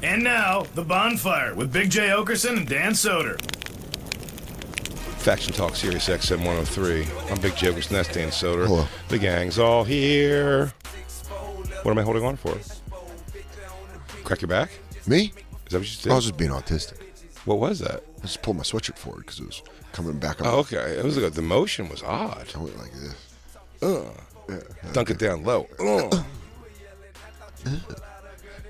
And now, The Bonfire with Big J. Okerson and Dan Soder. Faction Talk, Sirius XM 103. I'm Big J. Okerson, that's Dan Soder. Hello. The gang's all here. What am I holding on for? Crack your back? Me? Is that what you said? I was just being autistic. What was that? I just pulled my sweatshirt forward because it was coming back up. Oh, okay. It was like the motion was odd. I went like this. Yeah. Dunk it down low.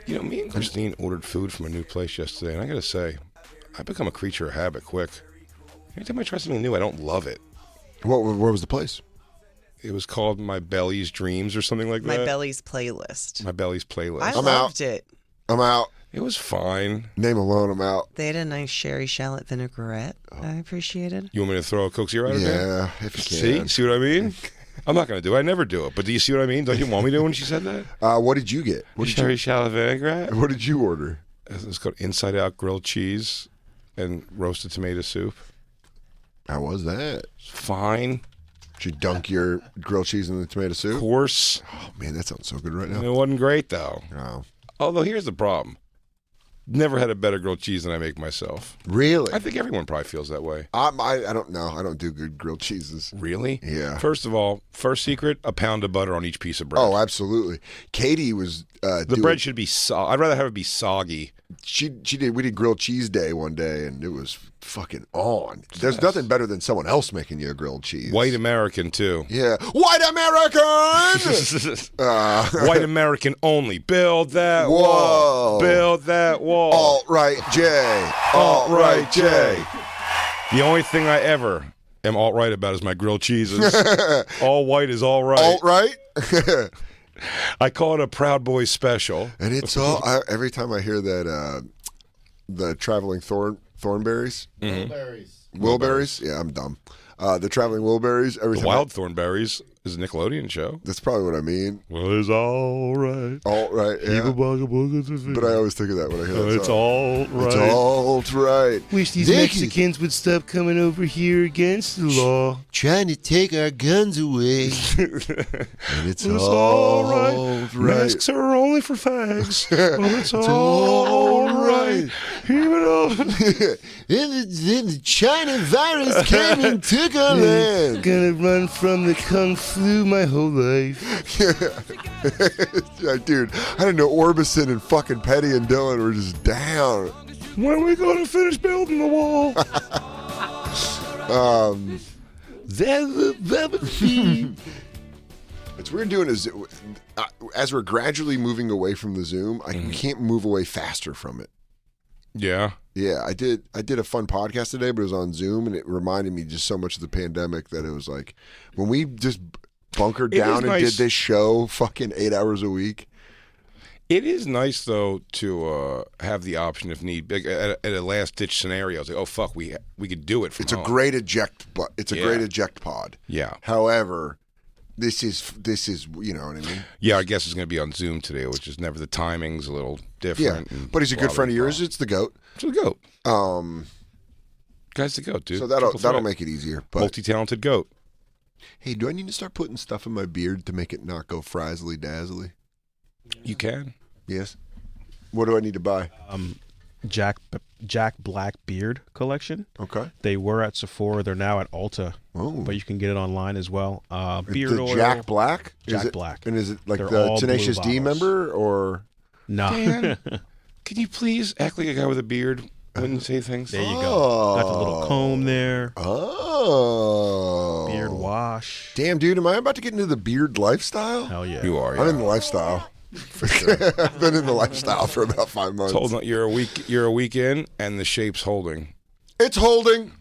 You know, me and Christine ordered food from a new place yesterday, and I gotta say, I become a creature of habit quick. Anytime I try something new, I don't love it. Where was the place? It was called My Belly's Dreams or something like that. My Belly's Playlist. My Belly's Playlist. I I'm loved out. it. I'm out. It was fine. Name alone, I'm out. They had a nice sherry shallot vinaigrette. I appreciated. You want me to throw a Coke Zero out of there? Yeah, if you can. See what I mean? I'm not going to do it. I never do it. But do you see what I mean? Don't you want me to when she said that? What did you get? Sherry shallot vinaigrette. What did you order? It's called Inside Out Grilled Cheese and roasted tomato soup. How was that? It's fine. Did you dunk your grilled cheese in the tomato Of soup? course. Oh, man, that sounds so good right It now. wasn't great, though. Oh. Although, here's the problem. Never had a better grilled cheese than I make myself. Really? I think everyone probably feels that way. I don't know. I don't do good grilled cheeses. Really? Yeah. First of all, first secret, a pound of butter on each piece of bread. Oh, absolutely. Katie was The bread should be I'd rather have it be soggy. She did. We did grilled cheese day one day, and it was fucking on. There's nothing better than someone else making you a grilled cheese. White American, too. Yeah, white American. White American only. Build that Whoa. wall. Build that wall. Alt right J. Alt right J. The only thing I ever am alt right about is my grilled cheeses. All white is all right. Alt right. I call it a Proud Boys special. And it's all. Every time I hear that, the traveling thornberries. Wilburys. Yeah, I'm dumb. The traveling Wilburys. Every The time Wild Thornberries is a Nickelodeon show. that's probably what I mean. Well, it's all right. Alt right. Yeah. But I always think of that when I hear that It's song. all right. It's alt right. Wish these Thank you. Mexicans would stop coming over here against the law. Trying to take our guns away. And it's all right. alt Masks are only for fags. It's all right. Even though Then the China virus came and took our land. gonna run from the kung flu my whole life. Yeah, dude, I didn't know Orbison and fucking Petty and Dylan were just down. When are we gonna finish building the wall? It's weird doing is as we're gradually moving away from the Zoom, we can't move away faster from it. Yeah. Yeah, I did a fun podcast today, but it was on Zoom, and it reminded me just so much of the pandemic that it was like when we just bunkered It is down and nice. did this show fucking 8 hours a week. It is nice though to have the option if need like, at a last ditch scenario. It's like, oh fuck, we could do it from It's home. a great eject, but it's a Yeah. great eject pod. Yeah. However, this is you know what I mean? Yeah, I guess it's going to be on Zoom today, which is never the timing's a little Yeah, different. and but he's a good blah, friend of blah, yours. blah. It's the goat. It's the goat. Guy's the goat, dude. So Triple that'll threat. make it easier. But Multi-talented goat. hey, do I need to start putting stuff in my beard to make it not go frazzly dazzly? You can. Yes. What do I need to buy? Jack Black Beard collection. Okay. They were at Sephora. They're now at Ulta, Oh, but you can get it online as well. Beard the oil. Jack Black. Jack is it, Black. And is it like They're the all Tenacious blue D bottles. member or? No. Dan, can you please act like a guy with a beard when you say things? There you go. Got the little comb there. Oh. Beard wash. Damn, dude, am I about to get into the beard lifestyle? Hell yeah. You are. I'm Yeah. in the lifestyle. I've been in the lifestyle for about 5 months. Hold on, you're a week in, and the shape's holding. It's holding.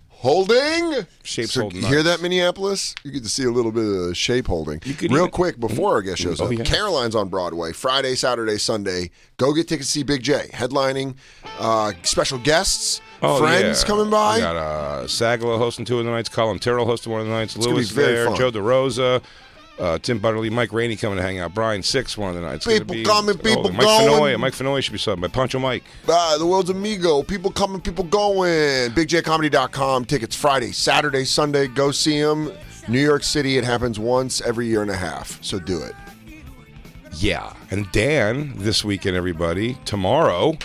Shape's So holding. you hear nice. that, Minneapolis? You get to see a little bit of shape holding. You could Real even- quick, before our guest shows Oh, up, yeah. Caroline's on Broadway, Friday, Saturday, Sunday. Go get tickets to see Big J. Headlining, special guests, friends yeah. coming by. We got Sagalo hosting 2 of the nights, Colin Terrell hosting 1 of the nights, gonna be Lewis very there, fun. Joe DeRosa, Tim Butterly, Mike Rainey coming to hang out, Brian Six 1 of the nights. It's People gonna be- coming, people Mike going. Mike Fenoy should be subbed by Pancho Mike. The world's amigo. People coming, people going. BigJComedy.com. Tickets Friday, Saturday, Sunday. Go see them. New York City, it happens once every year and a half. So do it. Yeah. And Dan, this weekend, everybody, tomorrow,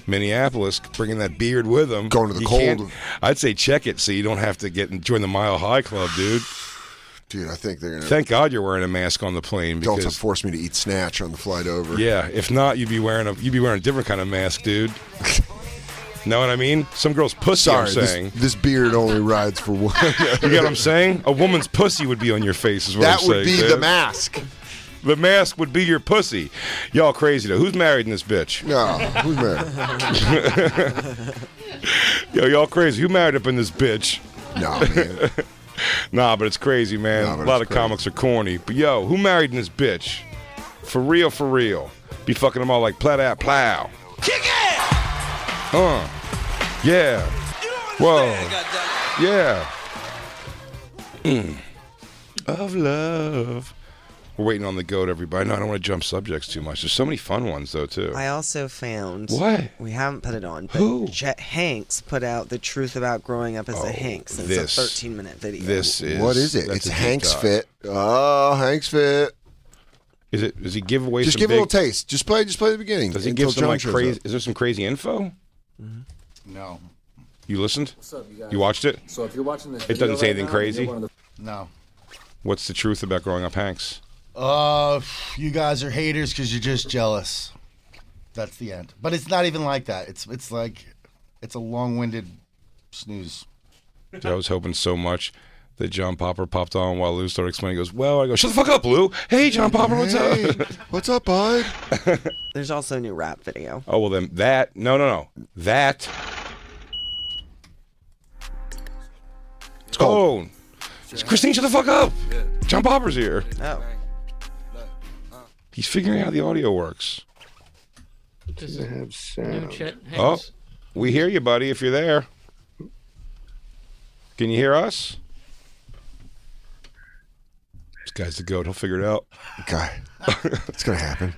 Minneapolis, bringing that beard with him. Going to the You cold. can't- I'd say check it so you don't have to join the Mile High Club, dude. Dude, I think they're gonna. Thank God you're wearing a mask on the plane Delta because forced me to eat snatch on the flight over. yeah, if not, you'd be wearing a different kind of mask, dude. Know what I mean? Some girl's pussy. Sorry, I'm saying. this beard only rides for one. You get what I'm saying? A woman's pussy would be on your face. Is what That I'm would saying. be dude. the mask. The mask would be your pussy. Y'all crazy though. Who's married in this bitch? No, who's married? Yo, y'all crazy. Who married up in this bitch? No, man. Nah, but it's crazy, man. Nah, but A lot it's of comics are corny. But yo, who married in this bitch? For real, for real. Be fucking them all like plow that plow. Kick it! Yeah. Whoa. Yeah. Of love. We're waiting on the goat, everybody. No, I don't want to jump subjects too much. There's so many fun ones, though, too. I also found. What? We haven't put it on, but Who? Chet Hanks put out the truth about growing up as a Hanks. And it's a 13-minute video. This is. What is it? that's It's a deep Hank's dive. Fit. Oh, Hank's Fit. Is it? Does he give away Just some give a big, little taste. Just play the beginning. Does he until give some John like shows crazy? up. Is there some crazy info? No. You listened? What's up, you guys? You watched it? So if you're watching this, It doesn't video say right anything now, crazy? you're one of the- No. What's the truth about growing up Hanks? You guys are haters because you're just jealous. That's the end. But it's not even like that. It's like it's a long-winded snooze. I was hoping so much that John Popper popped on while Lou started explaining. He goes, well, I go, shut the fuck up, Lou. Hey, John Popper, what's Hey, up? what's up, bud? There's also a new rap video. Oh, well, then that. No. That. It's called. Oh. Christine, shut the fuck up. John Popper's here. Oh. He's figuring out how the audio works. This is new Chet Oh, Hanks. we hear you, buddy, if you're there. Can you hear us? This guy's the goat. He'll figure it out. Guy, it's gonna happen.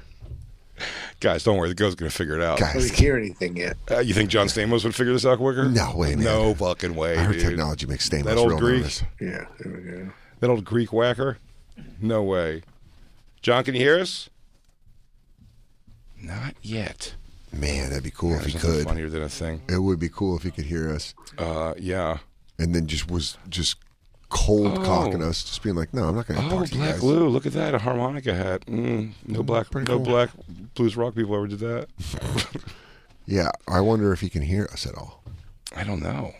Guys, don't worry. The goat's going to figure it out. Guys, I don't hear anything yet. You think John Stamos would figure this out quicker? No way, man. No fucking way, I heard dude. technology makes Stamos That old real Greek? nervous. Yeah, there we go. That old Greek whacker? No way. John, can you hear us? Not yet. Man, that'd be cool if he There's nothing could. funnier than a thing. It would be cool if he could hear us, Yeah. and then was cold Oh. cocking us, just being like, "No, I'm not going to Oh, talk to you Black guys." Lou, look at that, a harmonica hat. No black pretty cool. blues rock people ever did that. Yeah, I wonder if he can hear us at all. I don't know.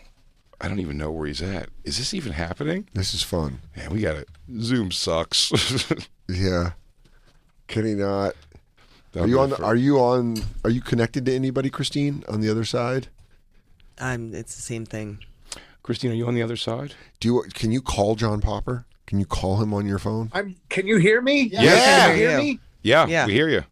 I don't even know where he's at. Is this even happening? This is fun. Yeah, we got it. Zoom sucks. Yeah, can he not? That'll Are you be on? the fir- Are you connected to anybody, Christine, on the other side? It's the same thing. Christine, are you on the other side? Can you call John Popper? Can you call him on your phone? Can you hear me? Yeah. Can you hear me? Yeah, Yeah. we hear you.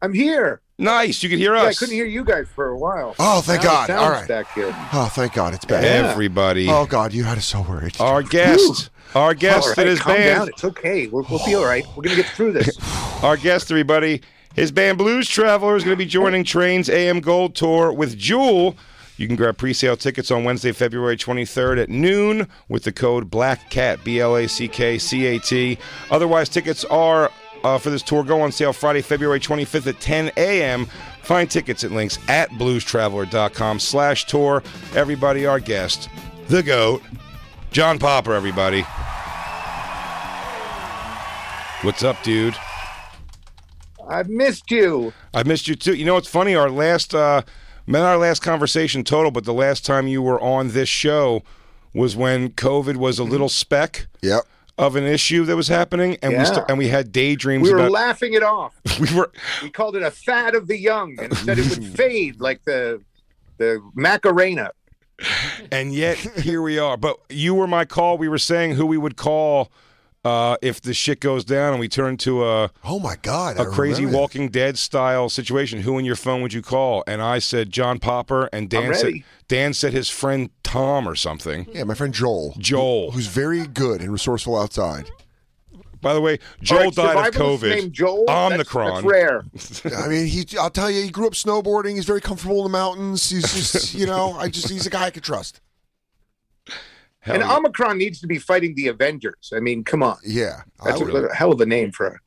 I'm here. Nice, you can hear Yeah, I us. couldn't hear you guys for a while. Oh, thank Now God. it All sounds right. back here. Oh, thank God, it's back. Everybody. Oh God, you had us so worried. Our guest. Our guest All at right, his calm band. down. It's okay. We'll be all right. We're gonna get through this. Our guest, everybody. His band Blues Traveler is going to be joining Train's AM Gold Tour with Jewel. You can grab pre-sale tickets on Wednesday, February 23rd at noon with the code BLACKCAT, BLACKCAT. Otherwise, tickets are for this tour go on sale Friday, February 25th at 10 a.m. Find tickets at links at bluestraveler.com/tour. Everybody, our guest, the GOAT, John Popper, everybody. What's up, dude? I've missed you. I missed you too. You know what's funny? Our last conversation total, but the last time you were on this show was when COVID was a little speck Yep. of an issue that was happening, and Yeah. we had daydreams We were about. laughing it off. We called it a fad of the young and said it would fade like the Macarena. and yet here we are. But you were my call. We were saying who we would call if the shit goes down and we turn to a Oh my God, I crazy remember that. Walking Dead style situation. Who in your phone would you call? And I said John Popper, and I'm ready. Dan said his friend Tom or something. Yeah, my friend Joel. Joel. Who's very good and resourceful outside. By the way, All Joel right, died of survivalist COVID. named Joel. Omicron. That's rare. I mean, I'll tell you, he grew up snowboarding. He's very comfortable in the mountains. He's just, he's a guy I could trust. And Omicron needs to be fighting the Avengers. I mean, come on. Yeah. That's a hell of a name for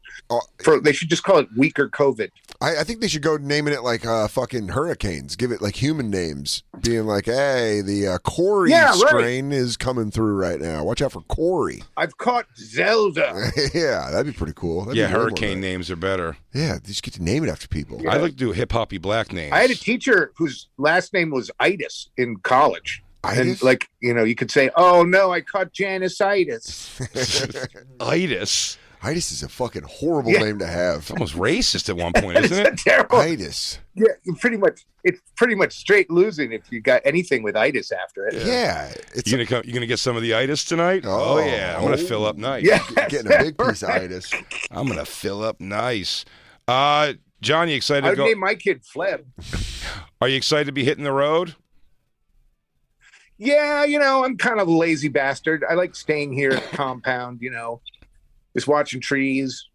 they should just call it weaker COVID. I think they should go naming it like fucking hurricanes. Give it like human names. Being like, hey, the Corey strain is coming through right now. Watch out for Corey. I've caught Zelda. Yeah, that'd be pretty cool. Hurricane names are better. Yeah, you just get to name it after people. Yeah. I like to do hip-hoppy black names. I had a teacher whose last name was Itis in college. Itis? And you could say, oh no, I caught Janice Itis. Itis? Itis is a fucking horrible name to have. It's almost racist at one point, isn't it? Terrible. Itis. Yeah, it's pretty much straight losing if you got anything with itis after it. Yeah. You gonna get some of the itis tonight? Oh yeah, I'm gonna fill up nice. Yeah, getting a big piece of itis. I'm gonna fill up nice. John, you excited to I'd go? name my kid Fleb. Are you excited to be hitting the road? Yeah, I'm kind of a lazy bastard. I like staying here at the compound, just watching trees,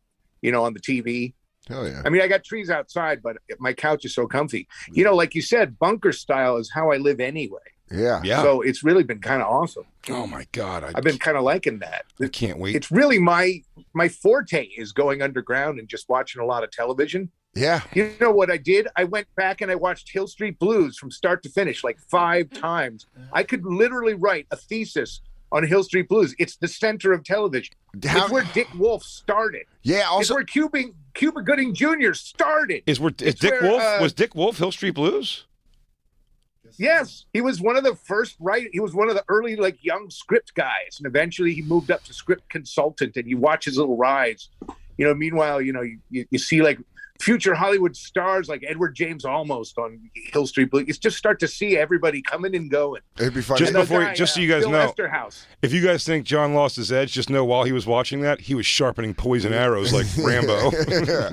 on the TV. Oh, yeah. I mean, I got trees outside, but my couch is so comfy. Like you said, bunker style is how I live anyway. Yeah. So it's really been kind of awesome. Oh, my God. I've been kind of liking that. I can't wait. It's really my forte is going underground and just watching a lot of television. Yeah. You know what I did? I went back and I watched Hill Street Blues from start to finish like 5 times. I could literally write a thesis on Hill Street Blues. It's the center of television. It's where Dick Wolf started. Yeah, also it's where Cuba Gooding Jr. started. Was Dick Wolf Hill Street Blues? Yes, he was one of the first he was one of the early young script guys, and eventually he moved up to script consultant, and you watch his little rise. Meanwhile, you see future Hollywood stars like Edward James Olmos on Hill Street Blues. You just start to see everybody coming and going. It'd be fun. Just so you guys Bill know, Esterhaus. If you guys think John lost his edge, just know while he was watching that, he was sharpening poison arrows like Rambo. Yeah.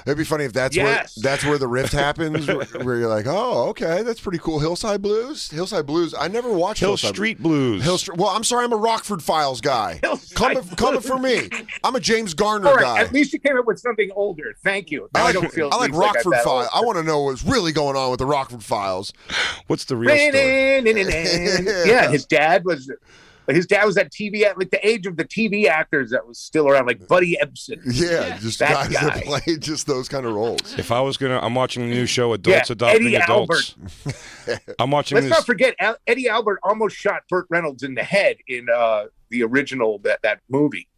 It'd be funny if that's where the rift happens, where you're like, oh, okay, that's pretty cool. Hillside Blues. I never watched Hill Street Blues. Well, I'm sorry, I'm a Rockford Files guy. Coming for me. I'm a James Garner All right, guy. at least you came up with something older. Thank you. I like Rockford Files. I want to know what's really going on with the Rockford Files. What's the real story? Yeah, his dad was that TV at the age of the TV actors that was still around, like Buddy Ebsen. Yeah, just that guys that played just those kind of roles. If I was I'm watching a new show, Adults Adopting Eddie Adults. I'm watching. Let's not forget, Eddie Albert almost shot Burt Reynolds in the head in the original that movie,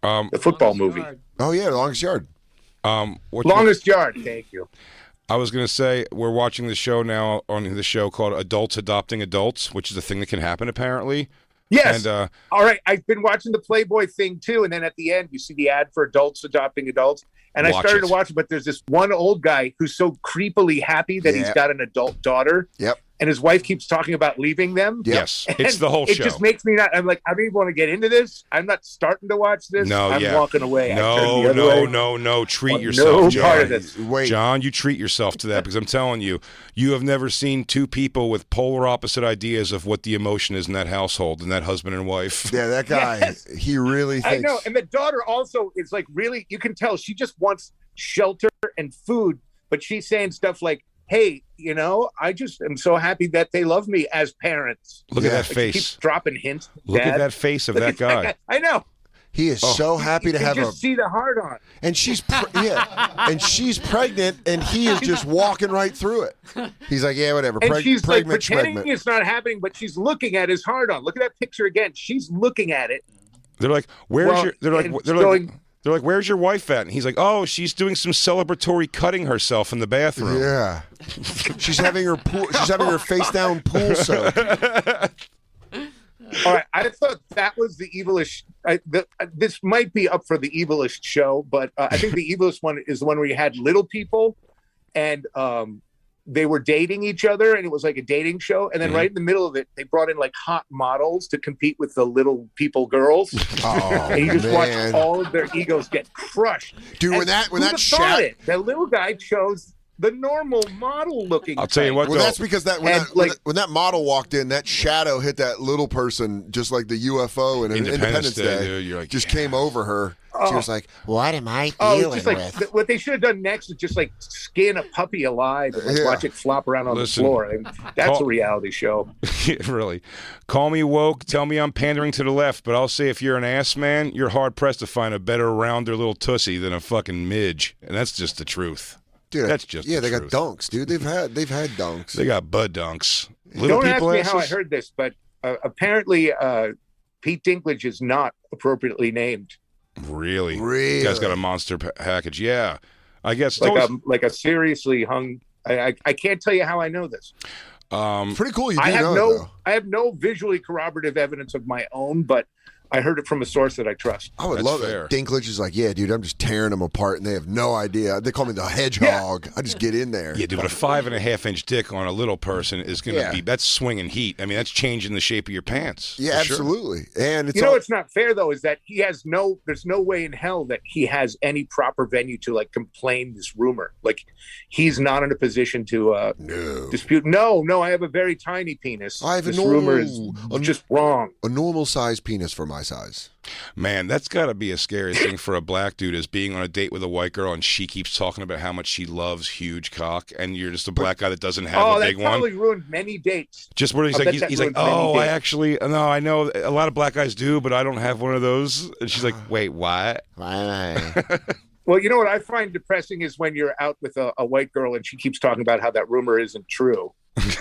the football movie. Oh yeah, Longest Yard. Longest Yard. Thank you. I was going to say, we're watching the show now on the show called Adults Adopting Adults, which is a thing that can happen apparently. Yes. And, all right. I've been watching the Playboy thing too, and then at the end you see the ad for Adults Adopting Adults, and I started to watch it. But there's this one old guy who's so creepily happy that he's got an adult daughter. Yep. And his wife keeps talking about leaving them. Yes, and it's the whole show. It just makes me not. I'm like, I don't even want to get into this. I'm not starting to watch this. I'm walking away. No. Treat yourself, John. Part of this. Wait. John, you treat yourself to that because I'm telling you, you have never seen two people with polar opposite ideas of what the emotion is in that household, and that husband and wife. Yeah, that guy. He really thinks. I know, and the daughter also is like really. You can tell she just wants shelter and food, but she's saying stuff like, hey, I just am so happy that they love me as parents. Look at that face. Keeps dropping hints. Look at that face of that guy. I know. He is so happy to have just see the heart on. And she's and she's pregnant, and he is just walking right through it. He's like, yeah, whatever. And she's pretending it's not happening, but she's looking at his heart on. Look at that picture again. She's looking at it. They're like, They're like, where's your wife at? And he's like, oh, she's doing some celebratory cutting herself in the bathroom. Yeah. She's having her face down pool soak. All right, I thought that was the evilest. This might be up for the evilest show, but I think the evilest one is the one where you had little people, and they were dating each other, and it was like a dating show. And then right in the middle of it, they brought in like hot models to compete with the little people girls. And you just watch all of their egos get crushed. Dude, when that shot, the little guy chose the normal model looking. I'll tell you what. Well, that's because when that model walked in, that shadow hit that little person just like the UFO in Independence Day. Dude, you're like, just came over her. She was like, "What am I Oh, dealing it's just like with?" what they should have done next is just like skin a puppy alive and like, watch it flop around on Listen, the floor. I mean, that's a reality show. Really. Call me woke. Tell me I'm pandering to the left, but I'll say if you're an ass man, you're hard pressed to find a better rounder little tussie than a fucking midge, and that's just the truth. Dude, that's just they the got truth. dunks, dude. They've had dunks. They got bud dunks. Little Don't ask people me asses? how I heard this, but apparently Pete Dinklage is not appropriately named. Really? Really? You guys got a monster package. Yeah. I guess it's Like always, like a seriously hung. I can't tell you how I know this. Pretty cool. You do I have know it, though. I have no visually corroborative evidence of my own, but I heard it from a source that I trust. I would That's love fair. it. Dinklage is like, yeah, dude, I'm just tearing them apart, and they have no idea. They call me the hedgehog. I just get in there. yeah, dude, but a 5.5-inch dick on a be going to be, that's swinging heat. I mean, that's changing the shape of your pants. Yeah, for sure. absolutely. And it's You know all, what's not fair though is that there's no way in hell that he has any proper venue to like complain this rumor. Like he's not in a position to dispute. No, I have a very tiny penis. I have this a rumor is just wrong. a normal size penis for my size. Man, that's got to be a scary thing for a black dude is being on a date with a white girl and she keeps talking about how much she loves huge cock and you're just a black guy that doesn't have a big that one. probably ruined many dates. Just where he's I like, bet that he's like, ruined many oh, I dates. actually, no, I know a lot of black guys do, but I don't have one of those. And she's like, wait, what? Well, you know what I find depressing is when you're out with a white girl and she keeps talking about how that rumor isn't true.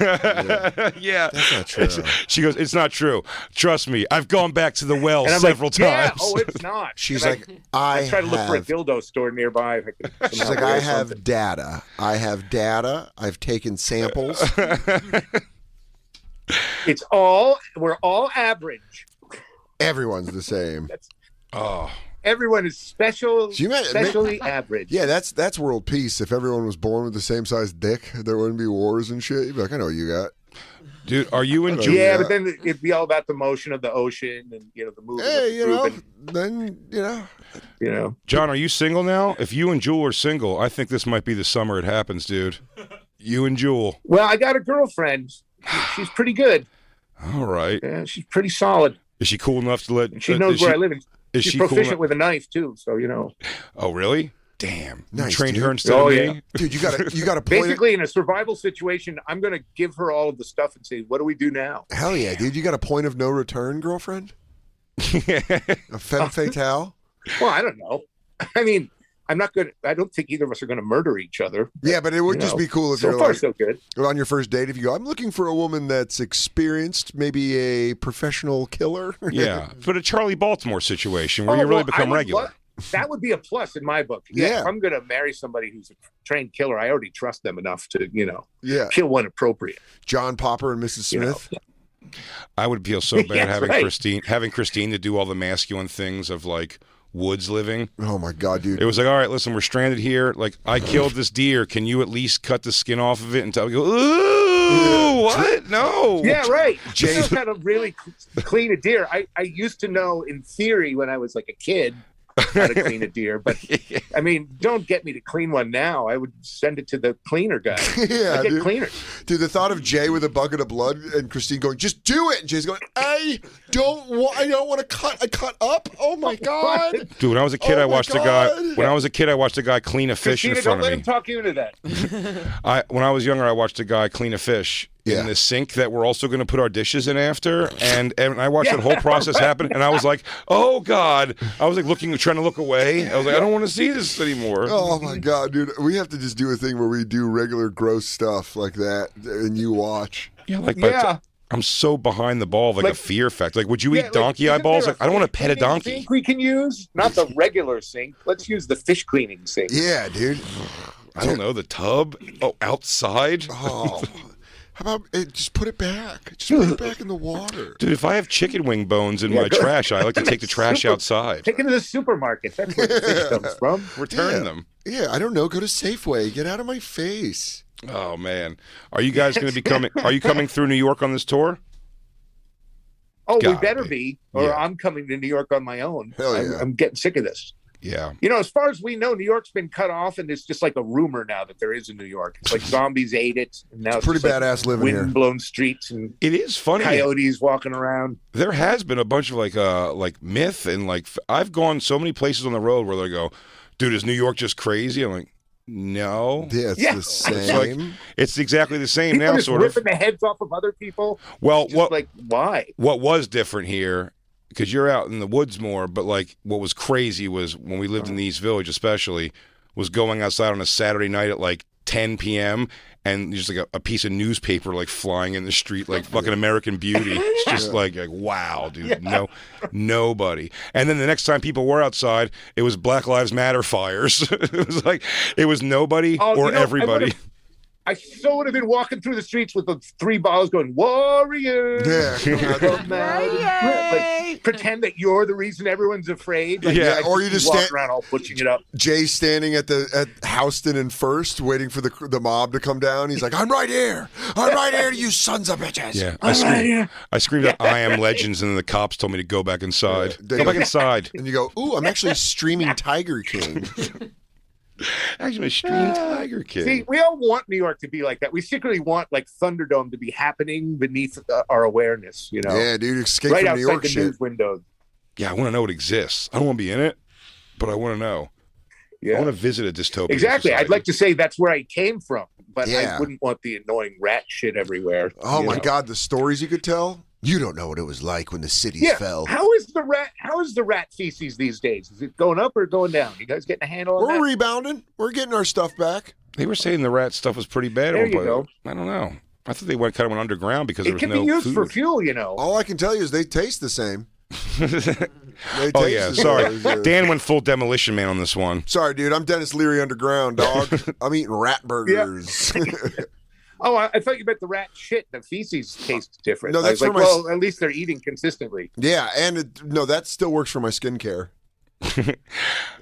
Yeah. That's not true. She goes, it's not true. Trust me. I've gone back to the well And I'm several like, yeah, times. oh, it's not. She's And like, I try to look for a have- dildo store nearby. If I could She's somehow like, I wear have something. data. I've taken samples. We're all average. Everyone's the same. Oh. Everyone is special, So you meant- specially average. Yeah, that's world peace. If everyone was born with the same size dick, there wouldn't be wars and shit. You'd be like, I know what you got. Dude, are you and Yeah. Julie? Yeah, but then it'd be all about the motion of the ocean and the movement. Hey, of the you know, group then, you know. and, you know. John, are you single now? If you and Jewel are single, I think this might be the summer it happens, dude. You and Jewel. Well, I got a girlfriend. She's pretty good. All right. Yeah, she's pretty solid. Is she cool enough to let? And she knows where I live. And Is she's she cool proficient enough? with a knife too. So Oh, really? Damn. You Nice, trained dude. her instead Oh, of yeah. me? Dude, you gotta point it. basically in a survival situation, I'm going to give her all of the stuff and say, "What do we do now?" Hell yeah, dude. You got a point of no return, girlfriend? A femme fatale? Well, I don't know. I mean, I'm not good. I don't think either of us are going to murder each other. Yeah, but it would You just know, be cool if So you're far, like, so good. on your first date, if you go, I'm looking for a woman that's experienced, maybe a professional killer. Yeah. But a Charlie Baltimore situation where Oh, you really well, become I would regular. love- that would be a plus in my book. Yeah. If I'm going to marry somebody who's a trained killer, I already trust them enough to, Yeah. kill one appropriate. John Popper and Mrs. You know. Smith. I would feel so bad That's having right. Christine to do all the masculine things of like woods living. Oh my God, dude. It was like, all right, listen, we're stranded here. Like, I killed this deer. Can you at least cut the skin off of it and tell me, ooh, what? No. Yeah, right. Jay- You know how to really clean a deer. I used to know in theory when I was like a kid how to clean a deer, but I mean, don't get me to clean one now. I would send it to the cleaner guy. Yeah, I get dude. cleaners. Dude, the thought of Jay with a bucket of blood and Christine going, just do it. And Jay's going, I don't want to cut. I cut up. Oh my God. Dude, when I was a kid, Oh I my watched a God. guy clean a fish Christina, in don't front let of him me. talk you into that. When I was younger, I watched a guy clean a fish Yeah. in the sink that we're also going to put our dishes in after, and I watched that whole process happen, and I was like, oh God. I was like trying to look away. I was like, I don't want to see this anymore. Oh my God, dude. We have to just do a thing where we do regular gross stuff like that and you watch. Yeah, like, Yeah. but I'm so behind the ball of like a fear factor. Like, would you Yeah, eat like, donkey isn't eyeballs? there Like, I don't want to fish pet a cleaning donkey. sink we can use, not the regular sink. Let's use the fish cleaning sink. Yeah, dude. I don't know, the tub? Oh, outside? Oh. How about just put it back? Just put it back in the water. Dude, if I have chicken wing bones in my trash, I like to take the trash outside. Take it to the supermarket. That's where the fish comes from. Return Yeah. them. Yeah, I don't know. Go to Safeway. Get out of my face. Oh man, are you guys going to be coming? Are you coming through New York on this tour? Oh, we Gotta better be. be, or Yeah. I'm coming to New York on my own. Hell yeah. I'm getting sick of this. Yeah. You know, as far as we know, New York's been cut off, and it's just like a rumor now that there is in New York. It's like zombies ate it, and now it's pretty just badass living here. wind-blown streets and It is funny. coyotes walking around. There has been a bunch of like myth and like I've gone so many places on the road where they go, dude, is New York just crazy? I'm like, no. Yeah, it's Yeah. the It's like same. it's exactly the same People now, just sort of. ripping the heads off of other people. Well, Just what like why? what was different here, because you're out in the woods more, but like what was crazy was when we lived in the East Village, especially, was going outside on a Saturday night at like 10 p.m. and just like a piece of newspaper like flying in the street like fucking American Beauty. It's just like wow, dude, nobody. And then the next time people were outside, it was Black Lives Matter fires. it was nobody Oh, or you know, everybody. I so would have been walking through the streets with the 3 bottles going, Warriors! Yeah. Come out and like, pretend that you're the reason everyone's afraid. Like, Yeah, I or you just walk stand- around all butching it up. Jay's standing at Houston and First, waiting for the mob to come down. He's like, "I'm right here. I'm right here, you sons of bitches." Yeah, right I screamed out, "I am Legends," and then the cops told me to go back inside. They Go go- back inside. And you go, "Ooh, I'm actually streaming Tiger King." Actually, a stream Tiger Kid. See, we all want New York to be like that. We secretly want like Thunderdome to be happening beneath our awareness, you know? Yeah, dude, escape right from New outside York the shit. news windows. Yeah, I want to know it exists. I don't want to be in it, but I want to know. I Yeah. want to visit a dystopian Exactly. society. I'd like to say that's where I came from, but Yeah. I wouldn't want the annoying rat shit everywhere. Oh you my know? God, the stories you could tell. You don't know what it was like when the cities Yeah. fell. How is the rat feces these days? Is it going up or going down? You guys getting a handle on We're that? rebounding. We're getting our stuff back. They were saying the rat stuff was pretty bad. There at one you point. go. I don't know. I thought they kind of went underground because there It was can no be used food. for fuel, you know. All I can tell you is they taste the same. They Oh taste yeah, the sorry. same. Dan went full Demolition Man on this one. Sorry, dude. I'm Dennis Leary underground, dog. I'm eating rat burgers. Oh, I thought you meant the rat shit. The feces taste different. No, I that's was like, for my- well, at least they're eating consistently. Yeah, and no, that still works for my skincare. That's what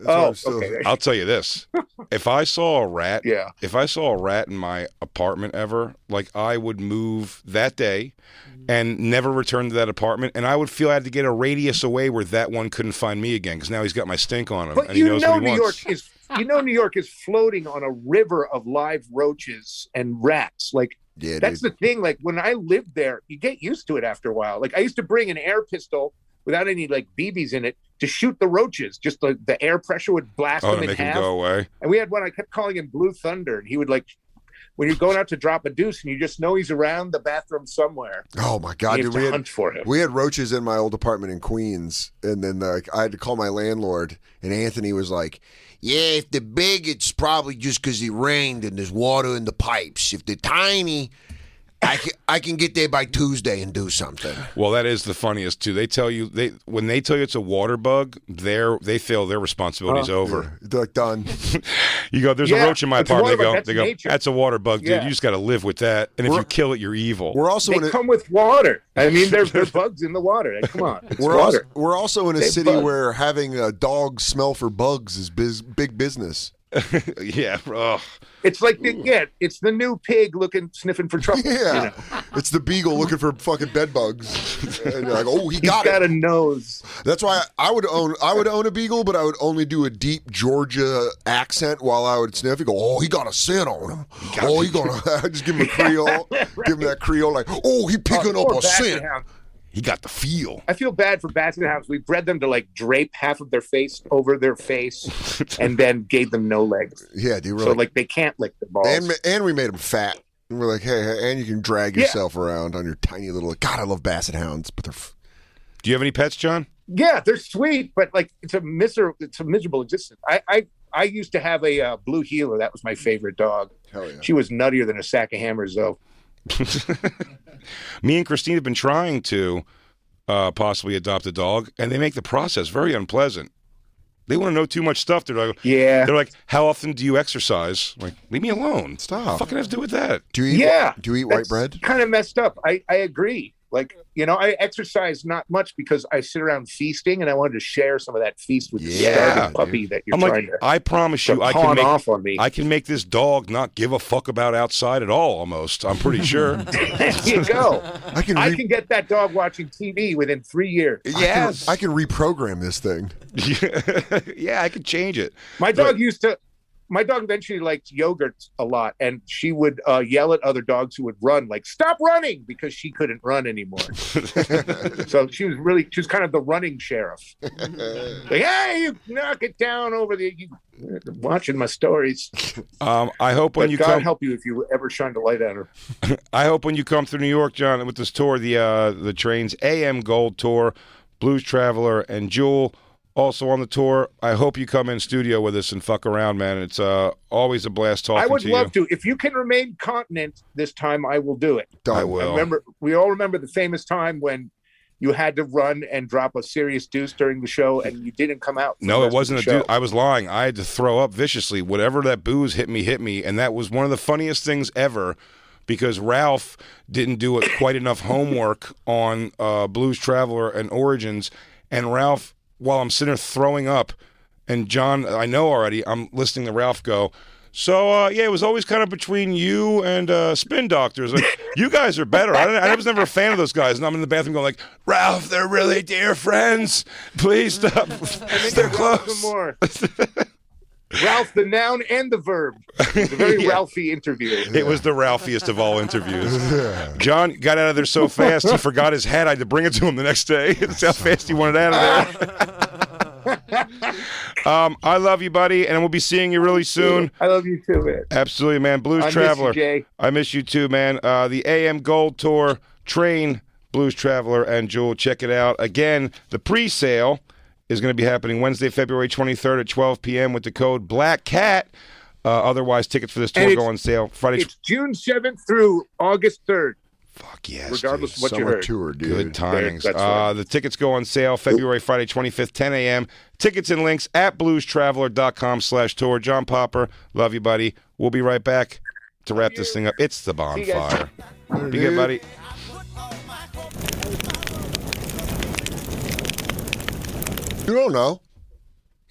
Oh, I'm still- okay. I'll tell you this: if I saw a rat, Yeah. if I saw a rat in my apartment ever, like I would move that day and never return to that apartment, and I would feel I had to get a radius away where that one couldn't find me again because now he's got my stink on him But and he you knows know what he New wants. York is New York is floating on a river of live roaches and rats. Like Yeah, that's dude. the thing. Like when I lived there, you get used to it after a while. Like I used to bring an air pistol without any like BBs in it to shoot the roaches. Just the air pressure would blast Oh, them to in make him half. go away. And we had one. I kept calling him Blue Thunder, and he would like when you're going out to drop a deuce and you just know he's around the bathroom somewhere. Oh my God, You dude. have to hunt for him. We had roaches in my old apartment in Queens, and then I had to call my landlord, and Anthony was like, "Yeah, if they're big, it's probably just because it rained and there's water in the pipes. If they're tiny, I can get there by Tuesday and do something." Well, that is the funniest too. They tell you when they tell you it's a water bug, they feel their responsibility's over. They're like, done. You go, there's Yeah, a roach in my it's a apartment. water bug. They go, That's nature. that's a water bug, dude. Yeah. You just got to live with that. And if We're- you kill it, you're evil. We're also They in a, come with water. I mean, they're bugs in the water. Like, come on, it's we're also, water. we're also in a They city bug. where having a dog smell for bugs is big business. Yeah. Ugh. It's like it's the new pig sniffing for trouble. Yeah, you know? it's the beagle looking for fucking bed bugs, and you're like, "Oh, he He's got got it." a nose. That's why I would own a beagle, but I would only do a deep Georgia accent while I would sniff. You go, "Oh, he got a scent on him. Oh, he gonna just give him a Creole, give him that Creole, like, oh, he picking up Poor a Basset scent." Hound. He got the feel. I feel bad for Basset Hounds. We bred them to like drape half of their face over their face, and then gave them no legs, Yeah, dude. We're so like, like they can't lick the balls. and we made him fat. And we're like, hey, and you can drag Yeah. yourself around on your tiny little. God, I love Basset Hounds, but they're. Do you have any pets, John? Yeah, they're sweet, but like it's a miserable existence. I used to have a blue heeler. That was my favorite dog. Hell yeah. She was nuttier than a sack of hammers, though. Me and Christine have been trying to possibly adopt a dog, and they make the process very unpleasant. They want to know too much stuff. They're like, how often do you exercise? I'm like, leave me alone. Stop. What the fuck can I have to do with that? Do you eat? Yeah, Do you eat white bread? Kind of messed up. I agree. Like, I exercise not much because I sit around feasting, and I wanted to share some of that feast with the starving puppy that you're trying to. I promise you, I can make this dog not give a fuck about outside at all. Almost, I'm pretty sure. There you go. I can get that dog watching TV within 3 years. Yes, I can reprogram this thing. Yeah, I could change it. My dog eventually liked yogurt a lot, and she would yell at other dogs who would run, like, stop running, because she couldn't run anymore. So she was kind of the running sheriff. Like, hey, you knock it down over there. You watching my stories. I hope when God help you if you ever shine the light at her. I hope when you come through New York, John, with this tour, the Trains AM Gold Tour, Blues Traveler, and Jewel. Also on the tour, I hope you come in studio with us and fuck around, man. It's always a blast talking to you. I would love to. If you can remain continent this time, I will do it. I will. We all remember the famous time when you had to run and drop a serious deuce during the show, and you didn't come out. No, it wasn't a deuce. I was lying. I had to throw up viciously. Whatever that booze hit me, and that was one of the funniest things ever. Because Ralph didn't do quite enough homework on Blues Traveler and Origins, and Ralph, while I'm sitting there throwing up, and John, I know already, I'm listening to Ralph go, so, it was always kind of between you and Spin Doctors. Like, you guys are better. I was never a fan of those guys, and I'm in the bathroom going like, Ralph, they're really dear friends. Please stop. They're close. More. Ralph, the noun and the verb. It was a very Ralphie interview. It was the Ralphiest of all interviews. John got out of there so fast, he forgot his hat. I had to bring it to him the next day. That's how fast he wanted out of there. I love you, buddy, and we'll be seeing you really soon. I love you too, man. Absolutely, man. Blues Traveler. Miss you, Jay. I miss you too, man. The AM Gold Tour, Train, Blues Traveler, and Jewel. Check it out. Again, the pre-sale is going to be happening Wednesday, February 23rd at 12 p.m. with the code Black Cat. Otherwise, tickets for this tour go on sale Friday. It's June 7th through August 3rd. Fuck yes. Regardless of what Summer you heard. Tour, dude. Good timings. Right. The tickets go on sale February, Friday, 25th, 10 a.m. Tickets and links at bluestraveler.com/tour. John Popper, love you, buddy. We'll be right back to wrap this thing up. It's the Bonfire. Be good, buddy. You don't know.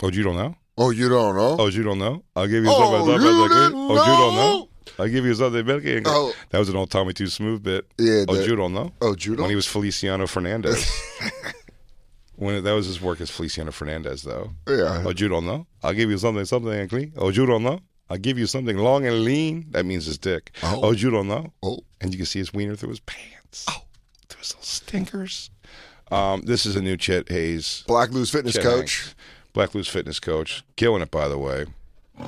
Oh, you don't know? Oh, you don't know? Oh, you don't know? I'll give you Oh, something. you didn't Oh, you don't know? I'll give you something. Oh. That was an old Tommy Too Smooth bit. Yeah. Oh, you don't know? Oh, you don't? When he was Feliciano Fernandez. That was his work as Feliciano Fernandez, though. Yeah. Oh, you don't know? I'll give you something and clean. Oh, you don't know? I'll give you something long and lean. That means his dick. Oh, you don't know? Oh. And you can see his wiener through his pants. Oh. Through his little stinkers. This is a new Chet Hayes. Black Lou's fitness coach. Black Lou's fitness coach. Killing it, by the way.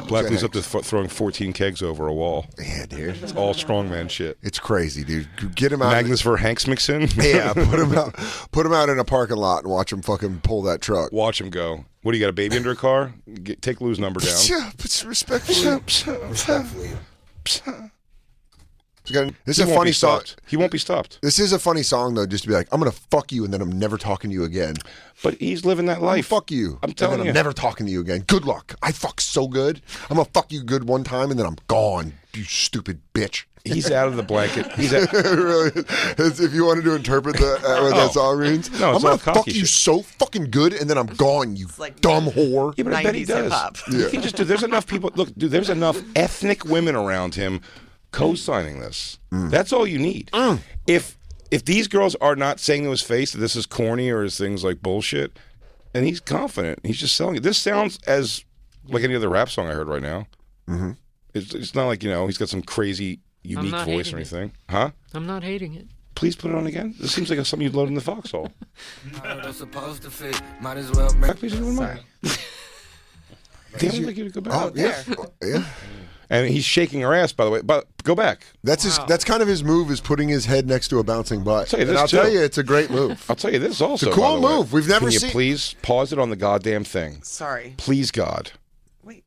Black Lou's up to throwing 14 kegs over a wall. Yeah, dude. It's all strongman shit. It's crazy, dude. Get him out. Magnus for Hanks mixin. Yeah, put him out in a parking lot and watch him fucking pull that truck. Watch him go. What do you got, a baby under a car? Take Lou's number down. Yeah, respectfully. This is a funny song. He won't be stopped. This is a funny song, though, just to be like, I'm going to fuck you and then I'm never talking to you again. But he's living that life. Fuck you. I'm telling you. I'm never talking to you again. Good luck. I fuck so good. I'm going to fuck you good one time and then I'm gone, you stupid bitch. He's out of the blanket. He's out. Really, if you wanted to interpret what that song means. No, I'm going to fuck you shit. so fucking good and then I'm gone, you dumb whore. Yeah, but I bet he does. Yeah. He can just do. There's enough people. Look, dude, there's enough ethnic women around him co-signing this. That's all you need. If these girls are not saying to his face that this is corny or is things like bullshit, and he's confident, he's just selling it. This sounds as like any other rap song I heard right now. Mm-hmm. It's not like, he's got some crazy unique voice or anything. Huh? I'm not hating it. Please put it on again. This seems like something you'd load in the Foxhole. Supposed to fit. Might as well Back, please, Damn, I'd like you to go back. Oh, yeah. And he's shaking her ass, by the way. But go back. That's kind of his move, is putting his head next to a bouncing butt. I'll tell you, it's a great move. I'll tell you this also. It's a cool move. We've never seen. seen. Can you please pause it on the goddamn thing? Sorry. Please, God. Wait.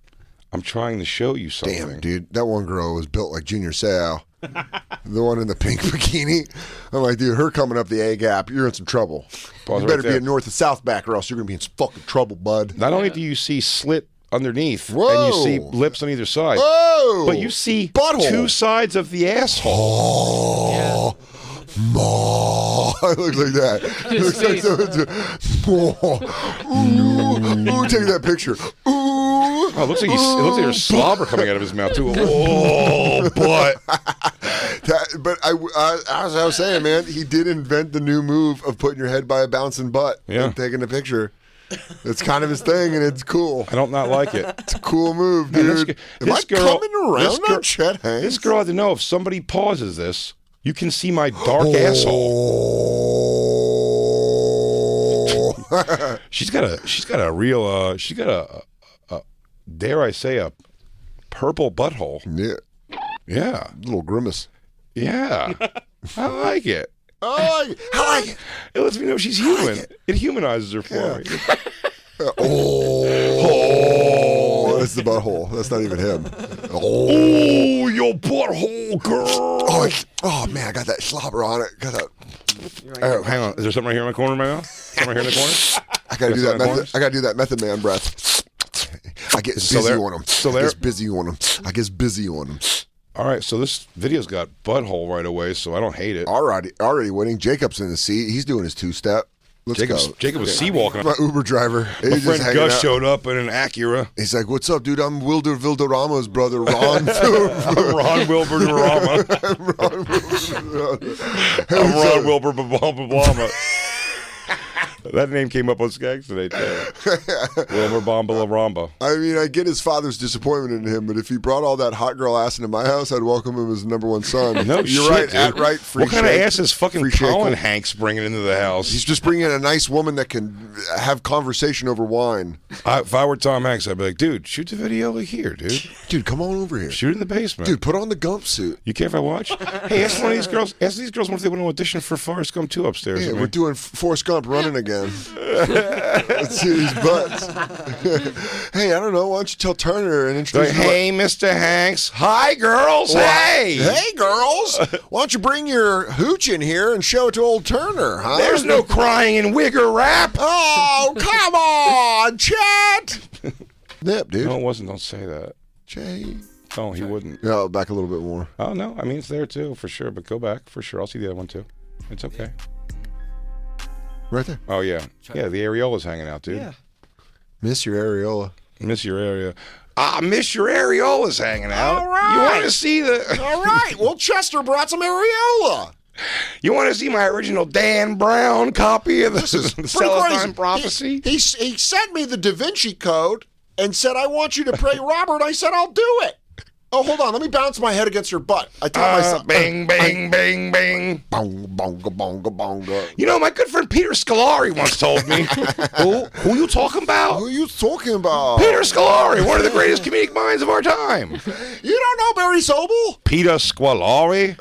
I'm trying to show you something. Damn, dude. That one girl was built like Junior Seau. The one in the pink bikini. I'm like, dude, her coming up the A gap, you're in some trouble. Pause you better right be there. a north and south back, or else you're gonna be in some fucking trouble, bud. Not only do you see slit underneath, Whoa. and you see lips on either side, Whoa. but you see Butthole. two sides of the asshole. Oh, it looks like that. It His looks like face. ooh, take that picture. Ooh. Oh, it looks like there's slobber coming out of his mouth too. Oh, but But as I was saying, man, he did invent the new move of putting your head by a bouncing butt and taking a picture. It's kind of his thing, and it's cool. I don't not like it. It's a cool move, dude. Am I coming around on Chet Hanks? This girl had to know if somebody pauses this, you can see my dark asshole. She's got a real dare I say a purple butthole. Yeah. Yeah. Little grimace. Yeah. I like it. I like it. It lets me know she's human. It humanizes her for me. Oh, that's the butthole. That's not even him. Oh, your butthole, girl. Oh man, I got that slobber on it. Got that. Oh, hang on. Is there something right here in the corner of my mouth? Something right here in the corner? I gotta do that. I gotta do that Method Man breath. I get busy on him. Still there? I get busy on him. I get busy on him. All right, so this video's got butthole right away, so I don't hate it. Already winning. Jacob's in the seat. He's doing his two-step. Let's go. Jacob was sea walking. My Uber driver. My friend Gus showed up in an Acura. He's like, "What's up, dude? I'm Wilder Vilderama's brother, Ron." Ron Wilbur-Rama. I'm Ron Wilbur-Rama. That name came up on Skags today, too. Wilbur Ramba. I mean, I get his father's disappointment in him, but if he brought all that hot girl ass into my house, I'd welcome him as number one son. No, you're shit, right. dude. At right. Free what kind shake, of ass is fucking Colin Hanks bringing into the house? He's just bringing a nice woman that can have conversation over wine. If I were Tom Hanks, I'd be like, dude, shoot the video over here, dude. Dude, come on over here. Shoot it in the basement. Dude, put on the Gump suit. You care if I watch? Hey, ask one of these girls. Ask these girls if they want to audition for Forrest Gump 2 upstairs. Yeah, we're doing Forrest Gump running again. Let's see these butts. Hey, I don't know. Why don't you tell Turner and introduce like, hey, Mr. Hanks. Hi, girls. Hey. Hey, girls. Why don't you bring your hooch in here and show it to old Turner, huh? There's no crying in Wigger rap. Oh, come on, Chet. Nip, dude. No, it wasn't. Don't say that. Jay. Oh, he wouldn't. No, back a little bit more. Oh, no. I mean, it's there, too, for sure. But go back, for sure. I'll see the other one, too. It's okay. Right there. Oh, yeah. Yeah, the areola's hanging out, dude. Yeah. Miss your areola. Miss your area. Miss your areola's hanging out. All right. You want to see the... All right. Well, Chester brought some areola. You want to see my original Dan Brown copy of the Celestine Prophecy? He sent me the Da Vinci Code and said, I want you to pray Robert. I said, I'll do it. Oh, hold on. Let me bounce my head against your butt. I told myself. Bing, bing, bing, bing. Bonga, bonga, bonga, bonga. You know, my good friend Peter Scolari once told me. Who you talking about? Who you talking about? Peter Scolari, one of the greatest comedic minds of our time. You don't know Barry Sobel? Peter Scolari?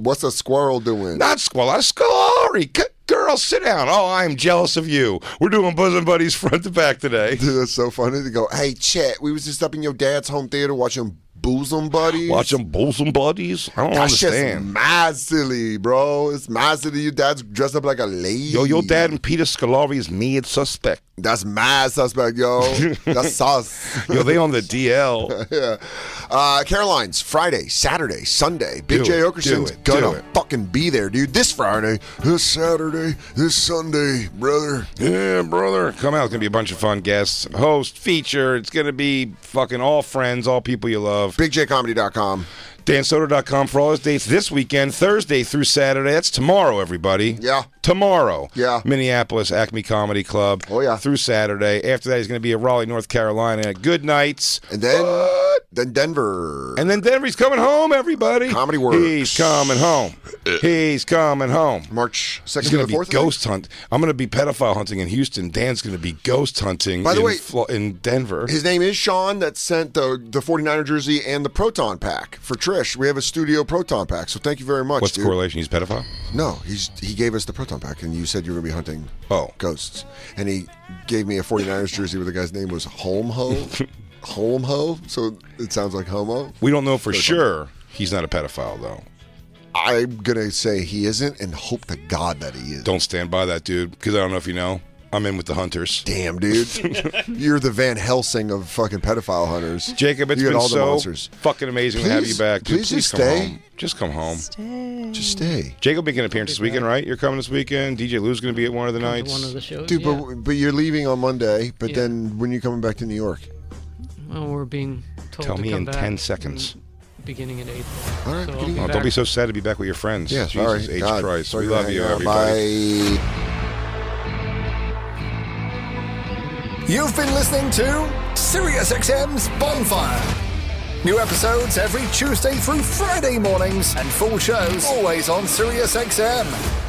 What's a squirrel doing? Not Scolari. Girl, sit down. Oh, I'm jealous of you. We're doing Bosom Buddies front to back today. Dude, that's so funny to go, hey, Chet, we was just up in your dad's home theater watching Bosom Buddies. Watching Bosom Buddies? I don't That's understand. Just mad silly, bro. It's mad silly. Your dad's dressed up like a lady. Yo, your dad and Peter Scolari is mad suspect. That's mad suspect, yo. That's sus. Yo, they on the DL. Yeah. Caroline's Friday, Saturday, Sunday. Big J. Okerson's gonna fucking be there, dude. This Friday, this Saturday, this Sunday, brother. Yeah, brother. Come out. It's gonna be a bunch of fun guests. Host, feature. It's gonna be fucking all friends, all people you love. BigJComedy.com. DanSoder.com for all his dates this weekend, Thursday through Saturday. That's tomorrow, everybody. Yeah. Tomorrow. Yeah. Minneapolis, Acme Comedy Club. Oh, yeah. Through Saturday. After that, he's going to be at Raleigh, North Carolina at Good Nights. And then Denver. And then Denver. He's coming home, everybody. Comedy Works. He's coming home. He's coming home. March 2nd He's to going the to 4th. be ghost hunt. I'm going to be pedophile hunting in Houston. Dan's going to be ghost hunting By the way, in Denver. His name is Sean that sent the 49er jersey and the Proton Pack for Trish. We have a studio Proton Pack, so thank you very much, What's dude. the correlation? He's pedophile? No, he gave us the Proton Pack, and you said you were going to be hunting ghosts. And he gave me a 49ers jersey where the guy's name was Holmho. Holmho, so it sounds like homo. We don't know for sure he's not a pedophile, though. I'm going to say he isn't and hope to God that he is. Don't stand by that, dude, because I don't know if you know. I'm in with the hunters. Damn, dude. You're the Van Helsing of fucking pedophile hunters. Jacob, it's You been got all the so monsters. fucking amazing to have you Please- back. Dude, please just come stay. home. Just come home. Just stay. Jacob making an appearance this weekend, right? You're coming this weekend. DJ Lou's going to be at one of the nights. One of the shows. Dude, yeah. but you're leaving on Monday, but Yeah. then when are you coming back to New York? Well, we're being told Tell to me come in back 10 seconds. Beginning in April. All right, So I'll beginning- be Oh, back. don't be so sad to be back with your friends. Yeah, Jesus sorry. H. God, Christ. sorry We to love hang you, out. everybody. Bye. You've been listening to SiriusXM's Bonfire. New episodes every Tuesday through Friday mornings and full shows always on SiriusXM.